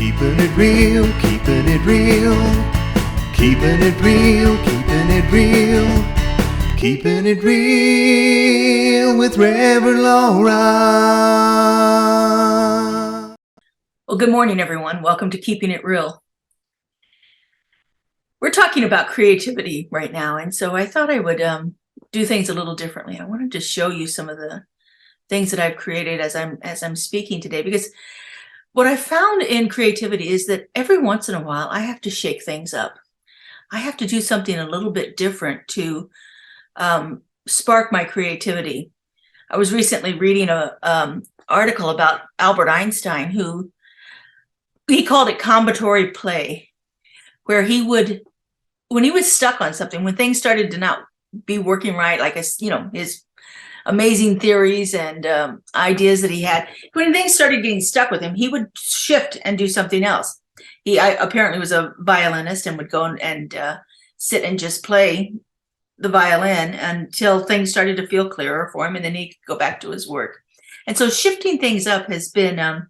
Keeping it real, keeping it real. Keeping it real, keeping it real. Keeping it real with Reverend Laura. Well, good morning, everyone. Welcome to Keeping It Real. We're talking about creativity right now, and so I thought I would do things a little differently. I wanted to show you some of the things that I've created as I'm speaking today, because what I found in creativity is that every once in a while I have to shake things up. I have to do something a little bit different to spark my creativity. I was recently reading a article about Albert Einstein, who he called it combinatory play, where he would, when he was stuck on something, when things started to not be working right, like his amazing theories and ideas that he had, when things started getting stuck with him, he would shift and do something else. He apparently was a violinist and would go and sit and just play the violin until things started to feel clearer for him, and then he could go back to his work. And so shifting things up has been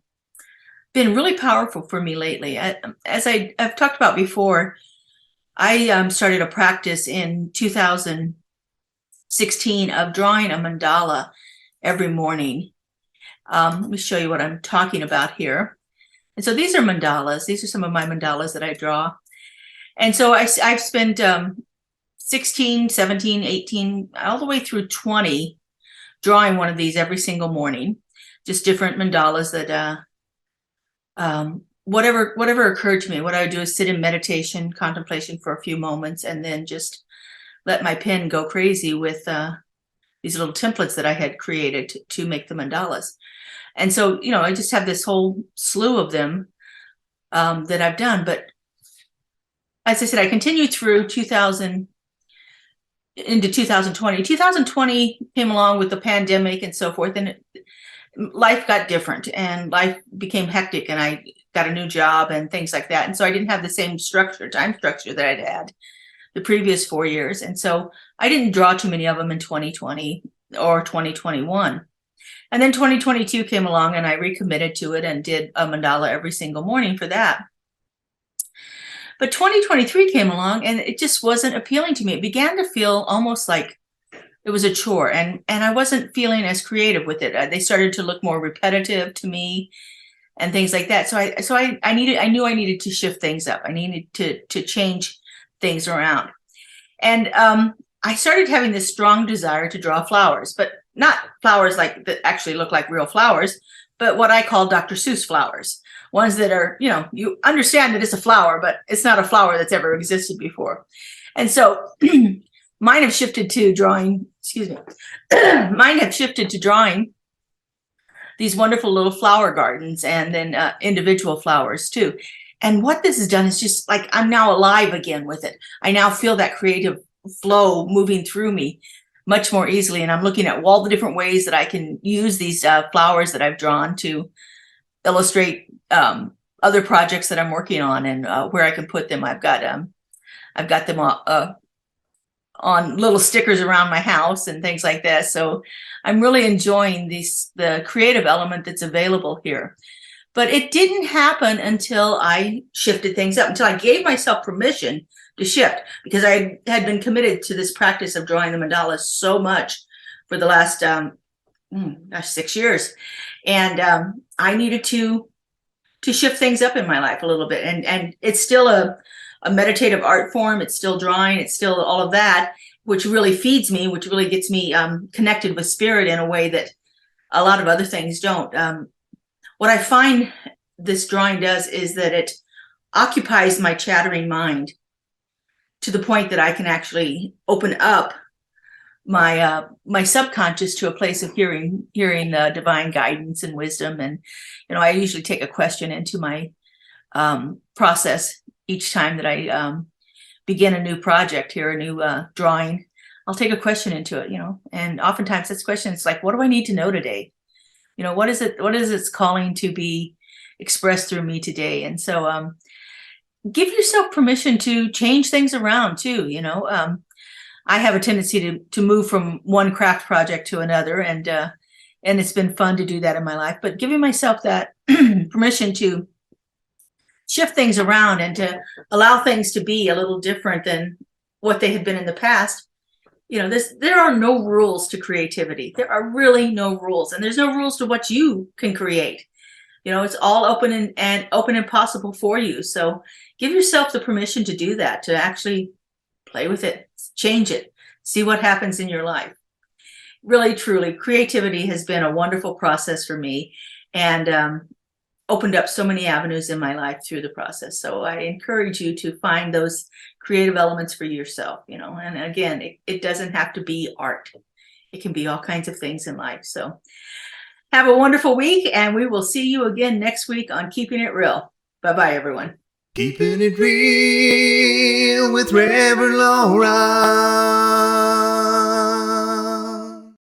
really powerful for me lately. As I've talked about before, I started a practice in 2016 of drawing a mandala every morning. Let me show you what I'm talking about here. And so these are mandalas. These are some of my mandalas that I draw. And so I've spent 16, 17, 18, all the way through 20 drawing one of these every single morning. Just different mandalas that whatever occurred to me. What I would do is sit in meditation, contemplation for a few moments, and then just let my pen go crazy with these little templates that I had created to make the mandalas. And so, I just have this whole slew of them that I've done. But as I said, I continued through 2000 into 2020. 2020 came along with the pandemic and so forth, and life got different, and life became hectic, and I got a new job and things like that. And so I didn't have the same time structure that I'd had the previous 4 years. And so I didn't draw too many of them in 2020 or 2021. And then 2022 came along, and I recommitted to it and did a mandala every single morning for that. But 2023 came along, and it just wasn't appealing to me. It began to feel almost like it was a chore, and I wasn't feeling as creative with it. They started to look more repetitive to me and things like that. So I knew I needed to shift things up. I needed to change things around. And I started having this strong desire to draw flowers, but not flowers like that actually look like real flowers, but what I call Dr. Seuss flowers. Ones that are, you understand that it's a flower, but it's not a flower that's ever existed before. And so mine have shifted to drawing, mine have shifted to drawing these wonderful little flower gardens, and then individual flowers too. And what this has done is just like, I'm now alive again with it. I now feel that creative flow moving through me much more easily. And I'm looking at all the different ways that I can use these flowers that I've drawn to illustrate other projects that I'm working on, and where I can put them. I've got them on little stickers around my house and things like that. So I'm really enjoying the creative element that's available here. But it didn't happen until I shifted things up, until I gave myself permission to shift, because I had been committed to this practice of drawing the mandalas so much for the last 6 years. And I needed to shift things up in my life a little bit. And it's still a meditative art form. It's still drawing. It's still all of that, which really feeds me, which really gets me connected with spirit in a way that a lot of other things don't. What I find this drawing does is that it occupies my chattering mind to the point that I can actually open up my subconscious to a place of hearing divine guidance and wisdom. And I usually take a question into my process each time that I begin a new project here, a new drawing. I'll take a question into it, and oftentimes this question is like, what do I need to know today? What is its calling to be expressed through me today? And so give yourself permission to change things around too. I have a tendency to move from one craft project to another, and it's been fun to do that in my life. But giving myself that permission to shift things around and to allow things to be a little different than what they had been in the past. There are no rules to creativity. There are really no rules, and there's no rules to what you can create. It's all open and open and possible for you. So give yourself the permission to do that, to actually play with it, change it, see what happens in your life. Really, truly, creativity has been a wonderful process for me, and opened up so many avenues in my life through the process. So I encourage you to find those creative elements for yourself, and again, it doesn't have to be art. It can be all kinds of things in life. So have a wonderful week, and we will see you again next week on Keeping It Real. Bye-bye, everyone. Keeping it real with Reverend Laura.